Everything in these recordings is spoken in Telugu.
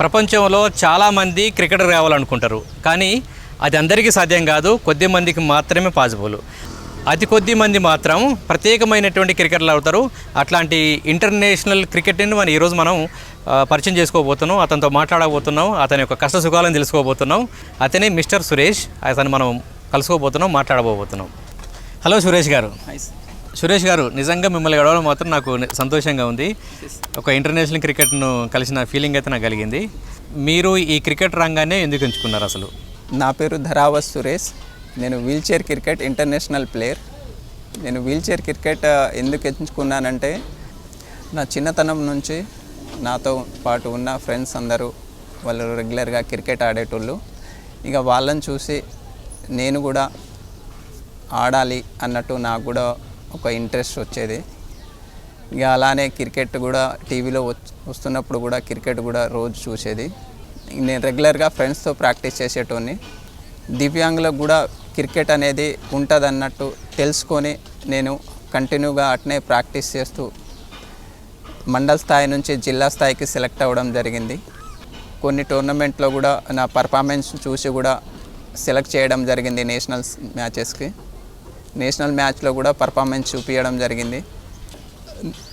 ప్రపంచంలో చాలామంది క్రికెటర్ కావాలనుకుంటారు, కానీ అది అందరికీ సాధ్యం కాదు. కొద్ది మందికి మాత్రమే పాసిబుల్. అతి కొద్ది మంది మాత్రం ప్రత్యేకమైనటువంటి క్రికెటర్లు అవుతారు. అట్లాంటి ఇంటర్నేషనల్ క్రికెట్ని ఈరోజు మనం పరిచయం చేసుకోబోతున్నాం, అతనితో మాట్లాడబోతున్నాం, అతని యొక్క కష్ట సుఖాలను తెలుసుకోబోతున్నాం. అతనే మిస్టర్ సురేష్. అతను మనం కలుసుకోబోతున్నాం, మాట్లాడబోతున్నాం. హలో సురేష్ గారు. సురేష్ గారు, నిజంగా మిమ్మల్ని గడవడం మాత్రం నాకు సంతోషంగా ఉంది. ఒక ఇంటర్నేషనల్ క్రికెట్ను కలిసిన ఫీలింగ్ అయితే నాకు కలిగింది. మీరు ఈ క్రికెట్ రంగాన్ని ఎందుకు ఎంచుకున్నారు అసలు? నా పేరు ధరావత్ సురేష్. నేను వీల్చైర్ క్రికెట్ ఇంటర్నేషనల్ ప్లేయర్. నేను వీల్చైర్ క్రికెట్ ఎందుకు ఎంచుకున్నానంటే, నా చిన్నతనం నుంచి నాతో పాటు ఉన్న ఫ్రెండ్స్ అందరూ వాళ్ళు రెగ్యులర్గా క్రికెట్ ఆడేటోళ్ళు. ఇక వాళ్ళని చూసి నేను కూడా ఆడాలి అన్నట్టు నాకు కూడా ఒక ఇంట్రెస్ట్ వచ్చేది. ఇక అలానే క్రికెట్ కూడా టీవీలో వస్తున్నప్పుడు కూడా క్రికెట్ కూడా రోజు చూసేది. నేను రెగ్యులర్గా ఫ్రెండ్స్తో ప్రాక్టీస్ చేసేటోని. దివ్యాంగులకు కూడా క్రికెట్ అనేది ఉంటుంది అన్నట్టు తెలుసుకొని నేను కంటిన్యూగా అట్నే ప్రాక్టీస్ చేస్తూ మండల స్థాయి నుంచి జిల్లా స్థాయికి సెలెక్ట్ అవ్వడం జరిగింది. కొన్ని టోర్నమెంట్లో కూడా నా పర్ఫార్మెన్స్ చూసి కూడా సెలెక్ట్ చేయడం జరిగింది. నేషనల్ మ్యాచ్లో కూడా పర్ఫార్మెన్స్ చూపించడం జరిగింది.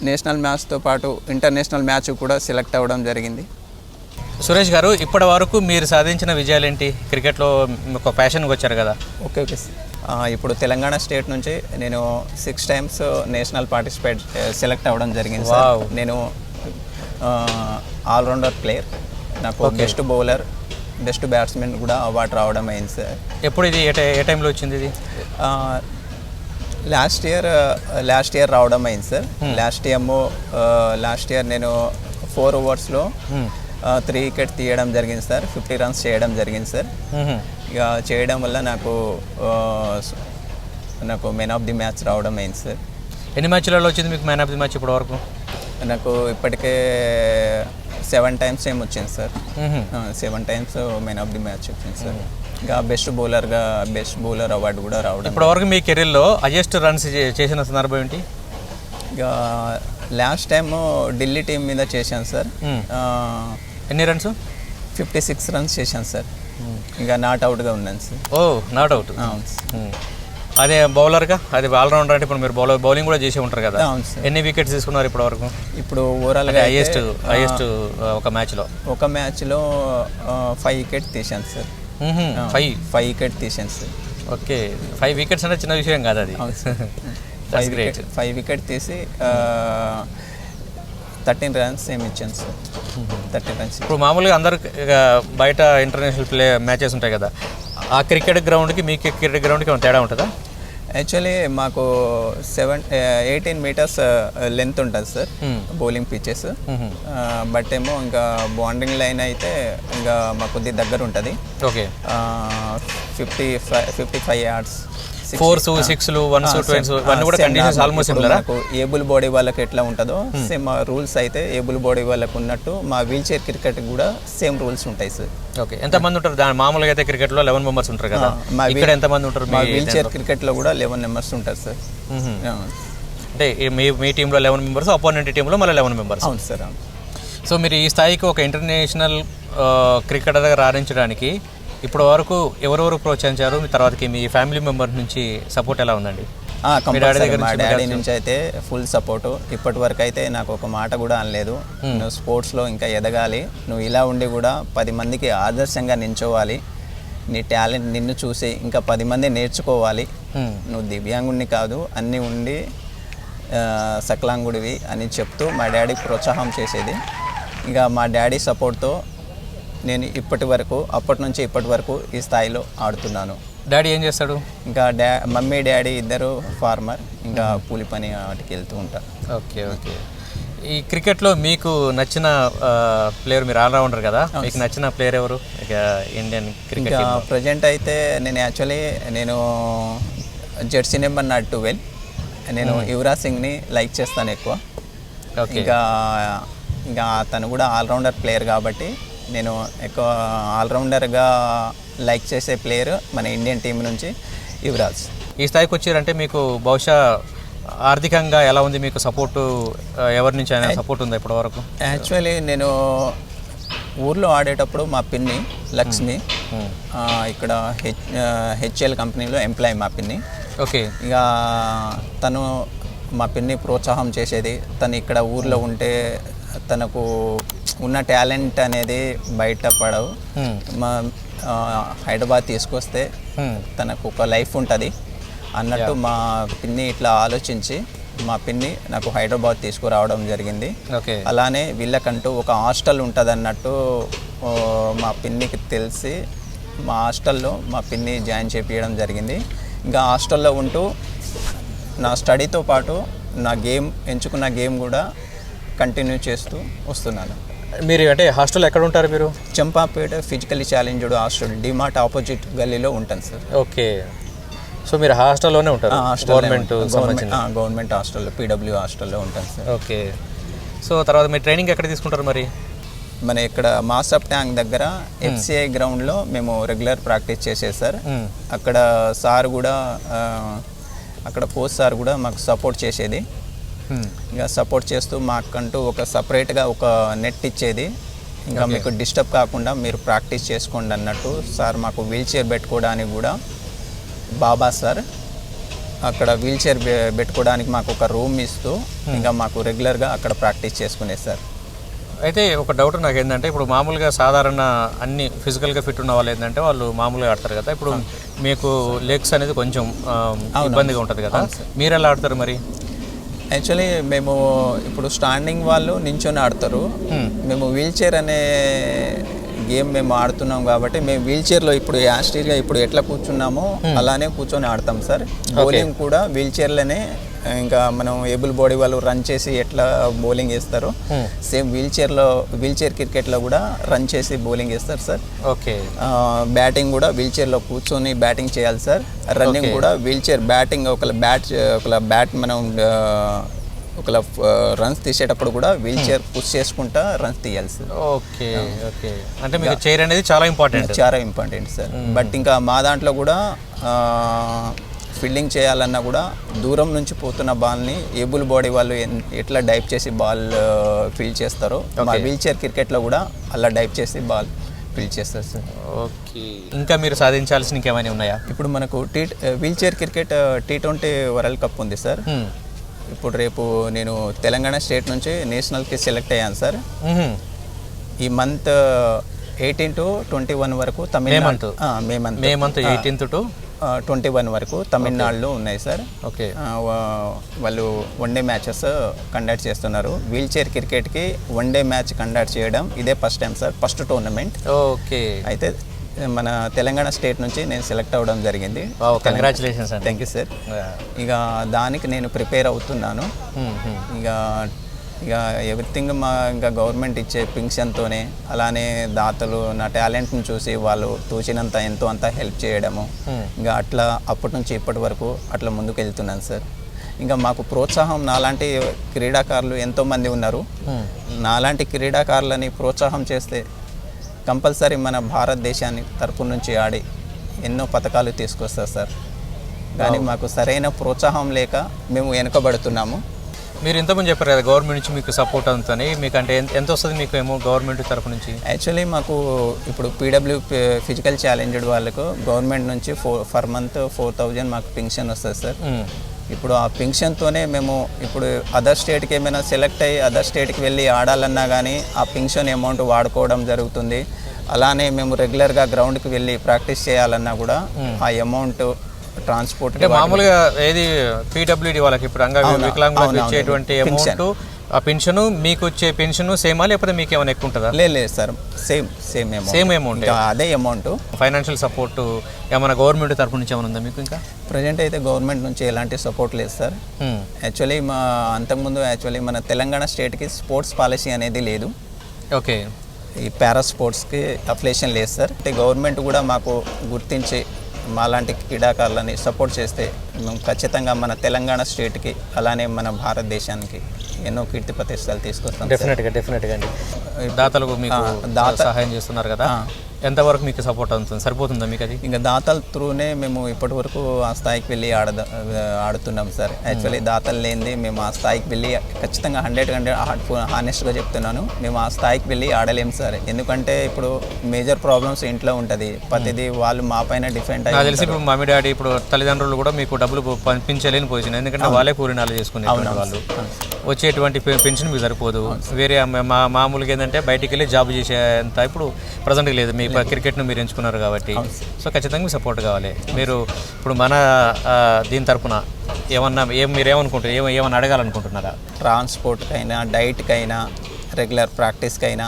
నేషనల్ మ్యాచ్తో పాటు ఇంటర్నేషనల్ మ్యాచ్ కూడా సెలెక్ట్ అవ్వడం జరిగింది. సురేష్ గారు, ఇప్పటి వరకు మీరు సాధించిన విజయాలు ఏంటి? క్రికెట్లో ఒక ప్యాషన్కి వచ్చారు కదా. ఓకే. ఇప్పుడు తెలంగాణ స్టేట్ నుంచి నేను 6 times నేషనల్ పార్టిసిపేట్ సెలెక్ట్ అవ్వడం జరిగింది సార్. నేను ఆల్రౌండర్ ప్లేయర్. నాకు బెస్ట్ బౌలర్, బెస్ట్ బ్యాట్స్మెన్ కూడా అవార్డు రావడం అయింది సార్. ఎప్పుడు ఇది ఏ టైంలో వచ్చింది? ఇది లాస్ట్ ఇయర్ రావడం అయింది సార్. లాస్ట్ ఇయర్ నేను 4 overs-లో 3 wickets తీయడం జరిగింది సార్. 50 runs చేయడం జరిగింది సార్. ఇక చేయడం వల్ల నాకు మెన్ ఆఫ్ ది మ్యాచ్ రావడం అయింది సార్. ఎన్ని మ్యాచ్లలో వచ్చింది మీకు మ్యాన్ ఆఫ్ ది మ్యాచ్ ఇప్పటి వరకు? నాకు ఇప్పటికే 7 times ఏమి వచ్చింది sir. 7 times men of the match వచ్చింది సార్. ఇంకా బెస్ట్ బౌలర్ అవార్డు కూడా రావడం. ఇప్పటివరకు మీ కెరీర్లో హైయెస్ట్ రన్స్ చేసిన సందర్భం ఏంటి? ఇక లాస్ట్ టైం ఢిల్లీ టీం మీద చేశాను సార్. ఎన్ని రన్స్? 56 runs చేశాను సార్. ఇంకా నాట్ అవుట్గా ఉన్నాను సార్. Oh, not out. అదే బౌలర్గా, అది ఆల్రౌండర్ అంటే ఇప్పుడు మీరు బౌలింగ్ కూడా చేసి ఉంటారు కదా. ఎన్ని వికెట్స్ తీసుకున్నారు ఇప్పటి వరకు? ఇప్పుడు ఓవరాల్గా హైయెస్ట్ ఒక మ్యాచ్లో 5 wickets తీశాను సార్. 5 wickets తీశాను సార్. ఓకే, 5 wickets అంటే చిన్న విషయం కాదు అది. 5 wickets తీసి 13 runs ఏమి ఇచ్చాను సార్. 13 runs. ఇప్పుడు మామూలుగా అందరు బయట ఇంటర్నేషనల్ మ్యాచెస్ ఉంటాయి కదా, ఆ క్రికెట్ గ్రౌండ్కి మీ క్రికెట్ గ్రౌండ్కి ఏమైనా తేడా ఉంటుందా? యాక్చువల్లీ మాకు 18 meters లెంత్ ఉంటుంది సార్ బౌలింగ్ పిచెస్. బట్ ఏమో ఇంకా బౌండరింగ్ లైన్ అయితే ఇంకా మాకు కొద్ది దగ్గర ఉంటుంది. Okay, 55 yards. 4s, 6s, 1s, 2s అన్నీ కూడా conditions almost similar. Able body వాళ్ళకి ఎట్లా ఉంటుందో సేమ్ రూల్స్ అయితే ఏబుల్ బాడీ వాళ్ళకు ఉన్నట్టు మా వీల్చైర్ క్రికెట్ కూడా సేమ్ రూల్స్ ఉంటాయి సార్. ఓకే, ఎంతమంది ఉంటారు? మామూలుగా అయితే క్రికెట్లో 11 members ఉంటారు కదా, ఇక్కడ ఎంతమంది ఉంటారు? మా వీల్చైర్ క్రికెట్లో కూడా 11 members ఉంటారు సార్. అంటే మీ టీంలో 11 members, అపోనెంట్ టీంలో మళ్ళీ 11 members. అవును సార్. సో మీరు ఈ స్థాయికి ఒక ఇంటర్నేషనల్ క్రికెటర్గా రాణించడానికి ఇప్పటి వరకు ఎవరెవరు ప్రోత్సహించారు? మీ తర్వాతకి మీ ఫ్యామిలీ మెంబర్ నుంచి సపోర్ట్ ఎలా ఉందండి? మా డాడీ నుంచి అయితే ఫుల్ సపోర్టు. ఇప్పటి వరకు అయితే నాకు ఒక మాట కూడా అనలేదు, నువ్వు స్పోర్ట్స్లో ఇంకా ఎదగాలి, నువ్వు ఇలా ఉండి కూడా 10 మందికి ఆదర్శంగా నించోవాలి, నీ టాలెంట్ నిన్ను చూసి ఇంకా 10 మంది నేర్చుకోవాలి, నువ్వు దివ్యాంగుడిని కాదు అన్నీ ఉండి సకలాంగుడివి అని చెప్తూ మా డాడీ ప్రోత్సాహం చేసేది. ఇంకా మా డాడీ సపోర్ట్తో నేను అప్పటి నుంచి ఇప్పటి వరకు ఈ స్థాయిలో ఆడుతున్నాను. డాడీ ఏం చేస్తాడు? ఇంకా మమ్మీ డాడీ ఇద్దరు ఫార్మర్, ఇంకా కూలి పని వాటికి వెళ్తూ ఉంటారు. ఓకే. ఈ క్రికెట్లో మీకు నచ్చిన ప్లేయర్, మీరు ఆల్రౌండర్ కదా, మీకు నచ్చిన ప్లేయర్ ఎవరు ఇండియన్ క్రికెట్? ఇంకా ప్రజెంట్ అయితే నేను జెర్సీ నెంబర్ 12 నేను యువరాజ్ సింగ్ని లైక్ చేస్తాను ఎక్కువ. ఇంకా తను కూడా ఆల్రౌండర్ ప్లేయర్ కాబట్టి నేను ఎక్కువ ఆల్రౌండర్గా లైక్ చేసే ప్లేయర్ మన ఇండియన్ టీం నుంచి యువరాజ్. ఈ స్థాయికి వచ్చారంటే మీకు బహుశా ఆర్థికంగా ఎలా ఉంది? మీకు సపోర్టు ఎవరి నుంచి అయినా సపోర్ట్ ఉందా ఇప్పటి వరకు? యాక్చువల్లీ నేను ఊర్లో ఆడేటప్పుడు మా పిన్ని లక్ష్మి ఇక్కడ హెచ్ఎల్ కంపెనీలో ఎంప్లాయ్ మా పిన్ని. ఓకే. ఇక తను మా పిన్ని ప్రోత్సాహం చేసేది. తను ఇక్కడ ఊర్లో ఉంటే తనకు ఉన్న టాలెంట్ అనేది బయటపడవు, మా హైదరాబాద్ తీసుకొస్తే తనకు ఒక లైఫ్ ఉంటుంది అన్నట్టు మా పిన్ని ఇట్లా ఆలోచించి మా పిన్ని నాకు హైదరాబాద్ తీసుకురావడం జరిగింది. అలానే వీళ్ళకంటూ ఒక హాస్టల్ ఉంటుంది అన్నట్టు మా పిన్నికి తెలిసి మా హాస్టల్లో మా పిన్ని జాయిన్ చేపించడం జరిగింది. ఇంకా హాస్టల్లో ఉంటూ నా స్టడీతో పాటు నా ఎంచుకున్న గేమ్ కూడా కంటిన్యూ చేస్తూ వస్తున్నాను. మీరు అంటే హాస్టల్ ఎక్కడ ఉంటారు మీరు? Champapet physically challenged hostel, DMart opposite గల్లీలో ఉంటాను సార్. ఓకే. సో మీరు హాస్టల్లోనే ఉంటారు? గవర్నమెంట్ హాస్టల్లో, పీడబ్ల్యూ హాస్టల్లో ఉంటాను సార్. ఓకే. సో తర్వాత మీరు ట్రైనింగ్ ఎక్కడ తీసుకుంటారు మరి? మన ఇక్కడ మాసప్ ట్యాంక్ దగ్గర FCI గ్రౌండ్లో మేము రెగ్యులర్ ప్రాక్టీస్ చేసేది సార్. అక్కడ సార్ కూడా అక్కడ కోచ్ సార్ కూడా మాకు సపోర్ట్ చేసేది. ఇంకా సపోర్ట్ చేస్తూ మాకంటూ ఒక సపరేట్గా ఒక నెట్ ఇచ్చేది. ఇంకా మీకు డిస్టర్బ్ కాకుండా మీరు ప్రాక్టీస్ చేసుకోండి అన్నట్టు సార్ మాకు వీల్ చైర్ పెట్టుకోవడానికి కూడా బాబా సార్ అక్కడ వీల్ చైర్ పెట్టుకోవడానికి మాకు ఒక రూమ్ ఇస్తూ ఇంకా మాకు రెగ్యులర్గా అక్కడ ప్రాక్టీస్ చేసుకునేది సార్. అయితే ఒక డౌట్ నాకు ఏంటంటే, ఇప్పుడు మామూలుగా సాధారణ అన్ని ఫిజికల్గా ఫిట్ ఉన్న వాళ్ళు ఏంటంటే వాళ్ళు మామూలుగా ఆడతారు కదా, ఇప్పుడు మీకు లెగ్స్ అనేది కొంచెం ఇబ్బందిగా ఉంటుంది కదా, మీరు ఎలా ఆడతారు మరి? యాక్చువల్లీ మేము ఇప్పుడు స్టాండింగ్ వాళ్ళు నించొని ఆడతారు, మేము వీల్ చైర్ అనే గేమ్ మేము ఆడుతున్నాం కాబట్టి మేము వీల్ చైర్లో ఇప్పుడు యాస్టీర్గా ఇప్పుడు ఎట్లా కూర్చున్నామో అలానే కూర్చొని ఆడతాం సార్. బౌలింగ్ కూడా వీల్ చైర్లోనే, ఇంకా మనం ఏబుల్ బాడీ వాళ్ళు రన్ చేసి ఎట్లా బౌలింగ్ వేస్తారో సేమ్ వీల్ చైర్ క్రికెట్లో కూడా రన్ చేసి బౌలింగ్ వేస్తారు సార్. ఓకే. బ్యాటింగ్ కూడా వీల్ చైర్లో కూర్చొని బ్యాటింగ్ చేయాలి సార్. రన్నింగ్ కూడా వీల్ చైర్ బ్యాటింగ్ ఒకళ్ళ బ్యాట్ మనం ఒకలా రన్స్ తీసేటప్పుడు కూడా వీల్ చైర్ పుష్ చేసుకుంటా రన్స్ తీయాలి సార్. ఓకే. ఓకే. అంటే మీకు చైర్ అనేది చాలా ఇంపార్టెంట్ సార్. బట్ ఇంకా మా దాంట్లో కూడా ఫీల్డింగ్ చేయాలన్నా కూడా దూరం నుంచి పోతున్న బాల్ని ఏబుల్ బాడీ వాళ్ళు ఎట్లా డైవ్ చేసి బాల్ ఫీల్ చేస్తారో మా వీల్ చైర్ క్రికెట్లో కూడా అలా డైవ్ చేసి బాల్ ఫీల్ చేస్తారు సార్. ఓకే. ఇంకా మీరు సాధించాల్సిన ఇంకేమైనా ఉన్నాయా? ఇప్పుడు మనకు wheel chair cricket T20 world cup ఉంది సార్. ఇప్పుడు రేపు నేను తెలంగాణ స్టేట్ నుంచి నేషనల్కి సెలెక్ట్ అయ్యాను సార్. ఈ మంత్ 18 to 21 వరకు తమిళనాడు, మే మంత్ 18 to 21 వరకు తమిళనాడులో ఉన్నాయి సార్. ఓకే. వాళ్ళు వన్డే మ్యాచెస్ కండక్ట్ చేస్తున్నారు. వీల్ చైర్ క్రికెట్కి వన్డే మ్యాచ్ కండక్ట్ చేయడం ఇదే first time sir, first tournament. Okay. అయితే మన తెలంగాణ స్టేట్ నుంచి నేను సెలెక్ట్ అవ్వడం జరిగింది. కంగ్రాచులేషన్స్. Thank you sir. ఇక దానికి నేను ప్రిపేర్ అవుతున్నాను. ఇక ఎవ్రీథింగ్ ఇంకా గవర్నమెంట్ ఇచ్చే పింఛన్తోనే, అలానే దాతలు నా టాలెంట్ని చూసి వాళ్ళు తోచినంత ఎంతో అంత హెల్ప్ చేయడము, ఇంకా అట్లా అప్పటి నుంచి ఇప్పటి వరకు అట్లా ముందుకు వెళ్తున్నాను సార్. ఇంకా మాకు ప్రోత్సాహం నాలాంటి క్రీడాకారులు ఎంతోమంది ఉన్నారు. నాలాంటి క్రీడాకారులని ప్రోత్సాహం చేస్తే కంపల్సరీ మన భారతదేశాన్ని తరపు నుంచి ఆడి ఎన్నో పథకాలు తీసుకొస్తారు సార్. కానీ మాకు సరైన ప్రోత్సాహం లేక మేము వెనుకబడుతున్నాము. మీరు ఇంతకుముందు చెప్పారు కదా గవర్నమెంట్ నుంచి మీకు సపోర్ట్ అవుతుంది, మీకు అంటే ఎంత వస్తుంది మీకు ఏమో గవర్నమెంట్ తరపు నుంచి? యాక్చువల్లీ మాకు ఇప్పుడు పీడబ్ల్యూ ఫిజికల్ ఛాలెంజ్డ్ వాళ్ళకు గవర్నమెంట్ నుంచి ఫర్ మంత్ 4,000 మాకు పెన్షన్ వస్తుంది సార్. ఇప్పుడు ఆ పెన్షన్తోనే మేము ఇప్పుడు అదర్ స్టేట్కి ఏమైనా సెలెక్ట్ అయ్యి అదర్ స్టేట్కి వెళ్ళి ఆడాలన్నా కానీ ఆ పెన్షన్ అమౌంట్ వాడుకోవడం జరుగుతుంది. అలానే మేము రెగ్యులర్గా గ్రౌండ్కి వెళ్ళి ప్రాక్టీస్ చేయాలన్నా కూడా ఆ అమౌంట్ ట్రాన్స్పోర్ట్ అంటే మామూలుగా ఏది పీడబ్ల్యూడి వాళ్ళకి ఇప్పుడు వికలాంగులకు ఇచ్చేటువంటి అమౌంట్, ఆ పెన్షన్ మీకు వచ్చే పెన్షన్ సేమా లేకపోతే మీకు ఏమైనా ఎక్కువ ఉంటుందా? లేదు సార్, సేమ్ అమౌంట్, అదే అమౌంట్. ఫైనాన్షియల్ సపోర్ట్ ఏమైనా గవర్నమెంట్ తరపు నుంచి ఏమైనా ఉందా మీకు? ఇంకా ప్రజెంట్ అయితే గవర్నమెంట్ నుంచి ఎలాంటి సపోర్ట్ లేదు సార్. యాక్చువల్లీ అంతకుముందు మన తెలంగాణ స్టేట్కి స్పోర్ట్స్ పాలసీ అనేది లేదు. ఓకే. ఈ పారా స్పోర్ట్స్కి అఫిలియేషన్ లేదు సార్. అంటే గవర్నమెంట్ కూడా మాకు గుర్తించి మాలాంటి క్రీడాకారులని సపోర్ట్ చేస్తే మేము ఖచ్చితంగా మన తెలంగాణ స్టేట్కి అలానే మన భారతదేశానికి ఎన్నో కీర్తి ప్రతిష్టలు తీసుకొస్తాం. డెఫినెట్గా అండి. దాతలకు మీకు సహాయం చేస్తున్నారు కదా, ఎంతవరకు మీకు సపోర్ట్ అవుతుంది, సరిపోతుందా మీకు అది? ఇంకా దాతల త్రూనే మేము ఇప్పటి వరకు ఆ స్థాయికి వెళ్ళి ఆడుతున్నాం సార్. యాక్చువల్లీ దాతలు లేనిది మేము ఆ స్థాయికి వెళ్ళి ఖచ్చితంగా 100% హానెస్ట్గా చెప్తున్నాను, మేము ఆ స్థాయికి వెళ్ళి ఆడలేము సార్. ఎందుకంటే ఇప్పుడు మేజర్ ప్రాబ్లమ్స్ ఇంట్లో ఉంటుంది, ప్రతిదీ వాళ్ళు మా పైన డిఫెండ్ నాకు తెలిసి ఇప్పుడు మమ్మీ డాడీ ఇప్పుడు తల్లిదండ్రులు కూడా మీకు డబ్బులు పంపించలేని పొజిషన్, ఎందుకంటే వాళ్ళే కూలినాలు చేసుకునే వాళ్ళు, వచ్చేటువంటి పెన్షన్ మీకు సరిపోదు. వేరే మామూలుగా ఏంటంటే బయటికి వెళ్ళి జాబ్ చేసేంత ఇప్పుడు ప్రజెంట్గా లేదు. మీ క్రికెట్ను మీరు ఎంచుకున్నారు కాబట్టి సో ఖచ్చితంగా మీకు సపోర్ట్ కావాలి. మీరు ఇప్పుడు మన దీని తరపున ఏమన్నా మీరేమనుకుంటారు, ఏమన్నా అడగాలనుకుంటున్నారా? ట్రాన్స్పోర్ట్కైనా, డైట్కైనా, రెగ్యులర్ ప్రాక్టీస్కైనా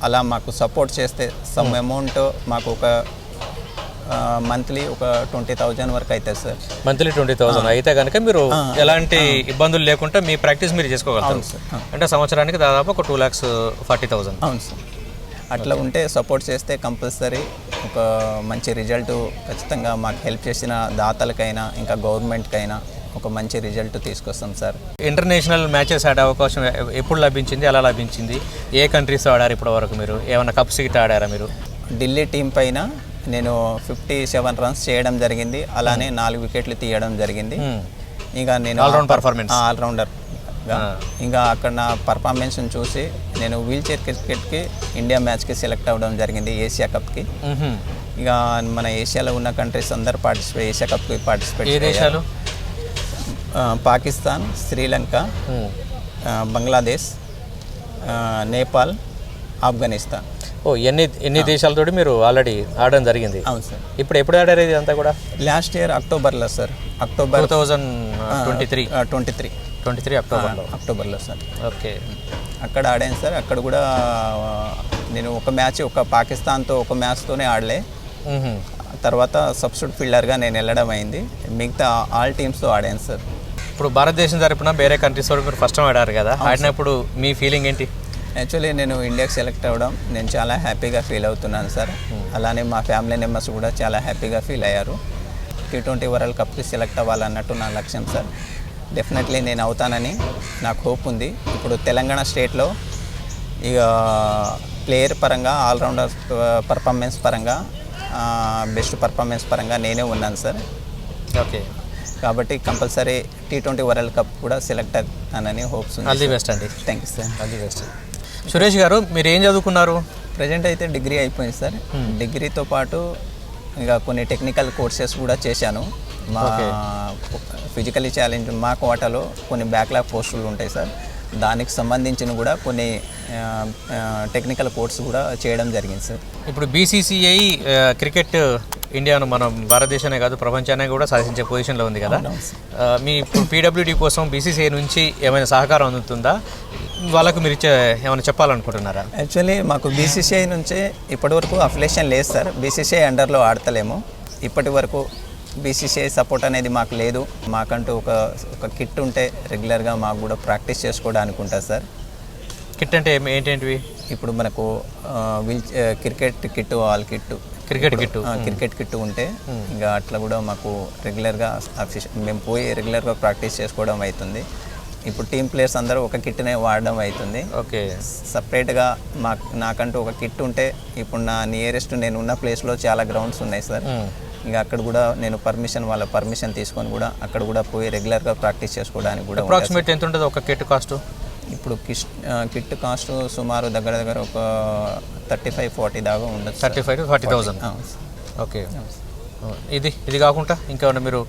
అలా మాకు సపోర్ట్ చేస్తే సమ్ అమౌంట్ మాకు ఒక మంత్లీ ఒక 20,000 వరకు అవుతుంది సార్. మంత్లీ 20,000 అయితే కనుక మీరు ఎలాంటి ఇబ్బందులు లేకుండా మీ ప్రాక్టీస్ మీరు చేసుకోగలుగుతారు సార్. అంటే సంవత్సరానికి దాదాపు ఒక 2,40,000. అవును సార్. అట్లా ఉంటే సపోర్ట్ చేస్తే కంపల్సరీ ఒక మంచి రిజల్ట్ ఖచ్చితంగా మాకు హెల్ప్ చేసిన దాతలకైనా ఇంకా గవర్నమెంట్కైనా ఒక మంచి రిజల్ట్ తీసుకొస్తాం సార్. ఇంటర్నేషనల్ మ్యాచెస్ ఆడే అవకాశం ఎప్పుడు లభించింది, ఎలా లభించింది, ఏ కంట్రీస్ ఆడారు ఇప్పటి వరకు, మీరు ఏమైనా కప్స్ గిట్ ఆడారా మీరు? ఢిల్లీ టీం పైన నేను 57 రన్స్ చేయడం జరిగింది, అలానే 4 వికెట్లు తీయడం జరిగింది. ఇంకా నేను ఆల్రౌండర్ ఇంకా అక్కడ నా పర్ఫార్మెన్స్ని చూసి నేను వీల్ చైర్ క్రికెట్కి ఇండియా మ్యాచ్కి సెలెక్ట్ అవ్వడం జరిగింది, ఏషియా కప్కి. ఇక మన ఏషియాలో ఉన్న కంట్రీస్ అందరు ఏషియా కప్కి పార్టిసిపేట్, పాకిస్తాన్, శ్రీలంక, బంగ్లాదేశ్, నేపాల్, ఆఫ్ఘనిస్తాన్. ఎన్ని దేశాలతో మీరు ఆల్రెడీ ఆడడం జరిగింది? అవును సార్. ఎప్పుడు ఆడారు ఇది అంతా కూడా? లాస్ట్ ఇయర్ అక్టోబర్లో సార్, అక్టోబర్ 2023 అక్టోబర్లో సార్. ఓకే, అక్కడ ఆడాను సార్. అక్కడ కూడా నేను ఒక పాకిస్తాన్తో ఒక మ్యాచ్తోనే ఆడలే, తర్వాత సబ్స్టిట్యూట్ ఫీల్డర్గా నేను వెళ్ళడం అయింది. మిగతా ఆల్ టీమ్స్తో ఆడాను సార్. ఇప్పుడు భారతదేశం తరపున వేరే కంట్రీస్ తోటి మీరు ఫస్ట్ టైం ఆడారు కదా, ఆడినప్పుడు మీ ఫీలింగ్ ఏంటి? యాక్చువల్లీ నేను ఇండియాకి సెలెక్ట్ అవ్వడం నేను చాలా హ్యాపీగా ఫీల్ అవుతున్నాను సార్. అలానే మా ఫ్యామిలీ మెంబర్స్ కూడా చాలా హ్యాపీగా ఫీల్ అయ్యారు. T20 వరల్డ్ కప్కి సెలెక్ట్ అవ్వాలన్నట్టు నా లక్ష్యం సార్. డెఫినెట్లీ నేను అవుతానని నాకు హోప్ ఉంది. ఇప్పుడు తెలంగాణ స్టేట్లో ఇక ప్లేయర్ పరంగా, ఆల్రౌండర్ పర్ఫార్మెన్స్ పరంగా, బెస్ట్ పర్ఫార్మెన్స్ పరంగా నేనే ఉన్నాను సార్. ఓకే, కాబట్టి కంపల్సరీ T20 వరల్డ్ కప్ కూడా సెలెక్ట్ అవుతానని హోప్స్ ఉంది. ఆల్ ది బెస్ట్ అండి. Thank you sir. All the best. Suresh గారు, మీరు ఏం చదువుకున్నారు? ప్రజెంట్ అయితే డిగ్రీ అయిపోయింది సార్. డిగ్రీతో పాటు ఇంకా కొన్ని టెక్నికల్ కోర్సెస్ కూడా చేశాను. మా ఫిజికలీ ఛాలెంజ్ మా కోటాలో కొన్ని బ్యాక్లాగ్ పోస్టులు ఉంటాయి సార్, దానికి సంబంధించిన కూడా కొన్ని టెక్నికల్ కోర్స్ కూడా చేయడం జరిగింది సార్. ఇప్పుడు BCCI క్రికెట్ ఇండియాను మనం భారతదేశానే కాదు ప్రపంచాన్ని కూడా సాధించే పొజిషన్లో ఉంది కదా, మీ ఇప్పుడు PWD కోసం BCCI నుంచి ఏమైనా సహకారం అందుతుందా? వాళ్ళకు మీరు ఏమైనా చెప్పాలనుకుంటున్నారా? యాక్చువల్లీ మాకు BCCI నుంచే ఇప్పటివరకు అఫిలియేషన్ లేదు సార్. BCCI అండర్లో ఆడతలేము ఇప్పటి వరకు. BCCI సపోర్ట్ అనేది మాకు లేదు. మాకంటూ ఒక కిట్ ఉంటే రెగ్యులర్గా మాకు కూడా ప్రాక్టీస్ చేసుకోవడానికి ఉంటుంది సార్. కిట్ అంటే ఏంటేంటివి? ఇప్పుడు మనకు cricket kit, all kit, cricket kit ఉంటే ఇంకా అట్లా కూడా మాకు రెగ్యులర్గా మేము పోయి రెగ్యులర్గా ప్రాక్టీస్ చేసుకోవడం అవుతుంది. ఇప్పుడు టీమ్ ప్లేయర్స్ అందరూ ఒక కిట్నే వాడడం అవుతుంది. ఓకే, సపరేట్గా నాకంటూ ఒక కిట్ ఉంటే ఇప్పుడు నా నియరెస్ట్ నేను ఉన్న ప్లేస్లో చాలా గ్రౌండ్స్ ఉన్నాయి సార్. ఇంకా అక్కడ కూడా నేను వాళ్ళ పర్మిషన్ తీసుకొని కూడా అక్కడ కూడా పోయి రెగ్యులర్గా ప్రాక్టీస్ చేసుకోవడానికి కూడా. అప్రాక్సిమేట్ ఎంత ఉంటుంది ఒక కిట్ కాస్ట్? ఇప్పుడు కిట్ కాస్ట్ సుమారు దగ్గర ఒక 35-40 దాకా ఉండదు. 35,000 to 40,000. ఓకే, ఇది కాకుండా ఇంకేమన్నా మీరు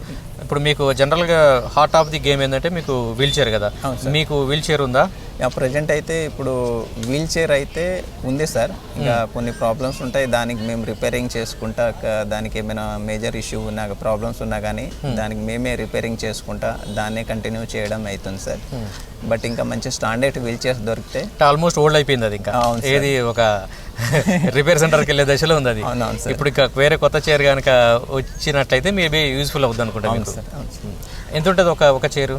ఇప్పుడు మీకు జనరల్గా హార్ట్ ఆఫ్ ది గేమ్ ఏంటంటే మీకు వీల్ చైర్ కదా, మీకు వీల్ చైర్ ఉందా? ప్రజెంట్ అయితే ఇప్పుడు వీల్ చైర్ అయితే ఉంది సార్. ఇంకా కొన్ని ప్రాబ్లమ్స్ ఉంటాయి, దానికి మేము రిపేరింగ్ చేసుకుంటా, దానికి ఏమైనా మేజర్ ఇష్యూ ఉన్నా ప్రాబ్లమ్స్ ఉన్నా కానీ దానికి మేమే రిపేరింగ్ చేసుకుంటా దాన్నే కంటిన్యూ చేయడం అవుతుంది సార్. బట్ ఇంకా మంచి స్టాండర్డ్ వీల్ చైర్స్ దొరికితే ఆల్మోస్ట్ ఓల్డ్ అయిపోయింది అది, ఇంకా ఏది ఒక రిపేర్ సెంటర్కి వెళ్ళే దశలో ఉంది అది. ఇప్పుడు ఇంకా వేరే కొత్త చైర్ కనుక వచ్చినట్లయితే మేబీ యూస్ఫుల్ అవుతుంది అనుకుంటాను సార్. ఎంత ఉంటుంది ఒక చైరు?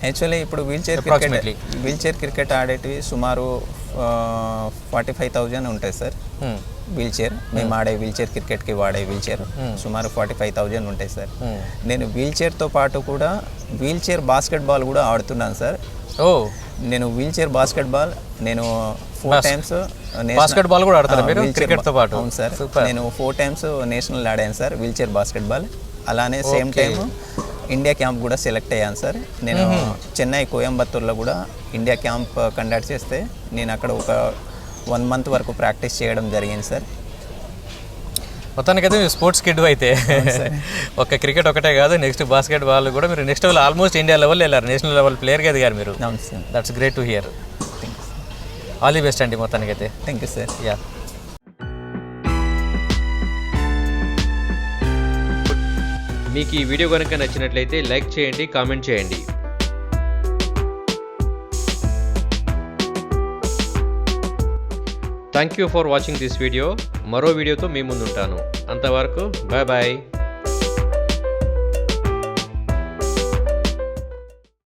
యాక్చువల్లీ ఇప్పుడు వీల్ చైర్ క్రికెట్ ఆడేటివి సుమారు 45,000 ఉంటాయి సార్. వీల్ చైర్ మేము ఆడే వీల్ చైర్ క్రికెట్కి వాడే వీల్ చైర్ సుమారు 45,000 ఉంటాయి సార్. నేను వీల్ చైర్తో పాటు కూడా వీల్ చైర్ బాస్కెట్బాల్ కూడా ఆడుతున్నాను సార్. ఓ, నేను వీల్ చైర్ బాస్కెట్బాల్ నేను 4 టైమ్స్ బాస్కెట్ బాల్ కూడా ఆడతారు మీరు క్రికెట్తో పాటు? అవును సార్, నేను 4 టైమ్స్ నేషనల్ ఆడాను సార్ వీల్ చైర్ బాస్కెట్బాల్. అలానే సేమ్ టైం ఇండియా క్యాంప్ కూడా సెలెక్ట్ అయ్యాను సార్. నేను చెన్నై కోయంబత్తూర్లో కూడా ఇండియా క్యాంప్ కండక్ట్ చేస్తే నేను అక్కడ ఒక 1 మంత్ వరకు ప్రాక్టీస్ చేయడం జరిగింది సార్. మొత్తానికైతే మీరు స్పోర్ట్స్ కిడ్ అయితే ఒక క్రికెట్ ఒకటే కాదు, నెక్స్ట్ బాస్కెట్ బాల్ కూడా మీరు next level almost India level వెళ్ళారు, నేషనల్ లెవెల్ ప్లేయర్గా ఎదిగారు మీరు. అవును sir. That's great to hear. All the best అండి మొత్తానికైతే. Thank you sir. యా. మీకు ఈ వీడియో కనుక నచ్చినట్లయితే లైక్ చేయండి, కామెంట్ చేయండి. Thank you for watching this video. మరో వీడియోతో మీ ముందుంటాను. అంతవరకు బాయ్ బాయ్.